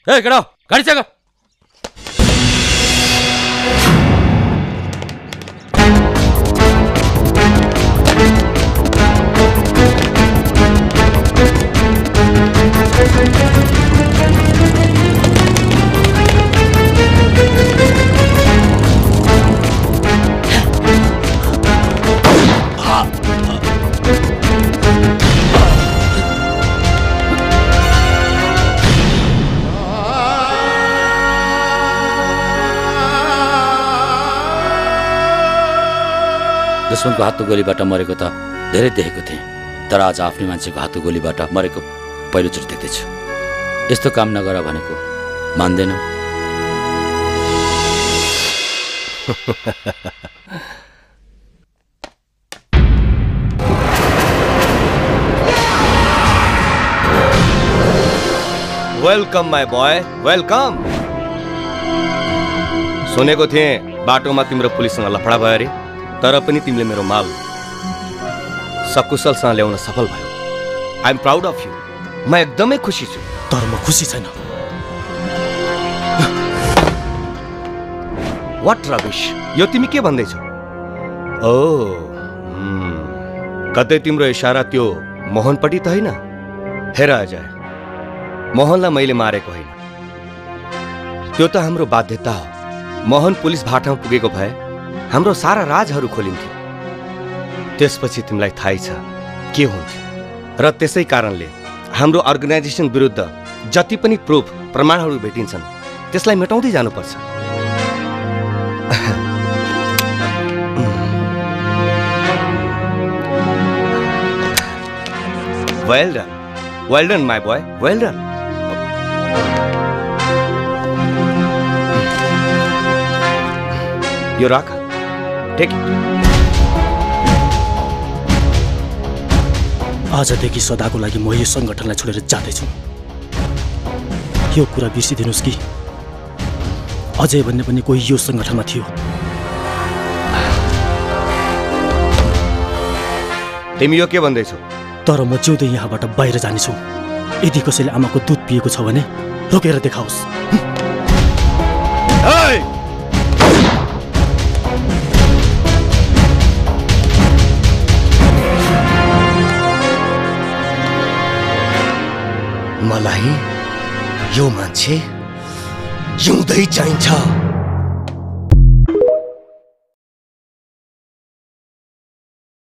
ए केटा गाडी चेक दुश्मनको हातको गोलीबाट मरेको त धेरै देखेको थिएँ तर आज आफ्नै मान्छेको हातको गोलीबाट मरेको पहिलोचोटि देख्दैछु यस्तो काम नगर भनेको मान्दैन वेलकम माई बॉय वेलकम सुनेको थिएँ बाटोमा तिम्रो पुलिससँग लफडा भयो अरे तर पनि तिमीले मेरो माल सकुशलसँग ल्याउन सफल भयो I am proud of you म एकदमै खुसी छु तर म खुसी छैन व्हाट रबिश यो तिमी के भन्दैछौ ओ कतै तिम्रो इशारा त्यो मोहनपट्टि त होइन हेर अजय मोहनलाई मैले मारेको होइन त्यो त हाम्रो बाध्यता हो मोहन पुलिस भाटामा पुगेको भए हाम्रो सारा राजहरू खोलिन्थ्यो त्यसपछि तिमीलाई थाहै छ के हुन्थ्यो र त्यसै कारणले हाम्रो अर्गनाइजेसन विरुद्ध जति पनि प्रुफ प्रमाणहरू भेटिन्छन् त्यसलाई मेटाउँदै जानुपर्छ well done my boy well done यो राख टेक इट आजदेखि सदाको लागि म यो संगठनलाई छोडेर जाँदैछु यो कुरा बिर्सिदिनुस् कि अजय भन्ने पनि कोही यो संगठनमा थियो तिमी यो के भन्दैछौ तर म जिउँदै यहाँबाट बाहिर जानेछु यदि कसैले आमाको दुध पिएको छ भने रोकेर देखाओस् मलाई यो मान्छे जिउँदै चाहिन्छ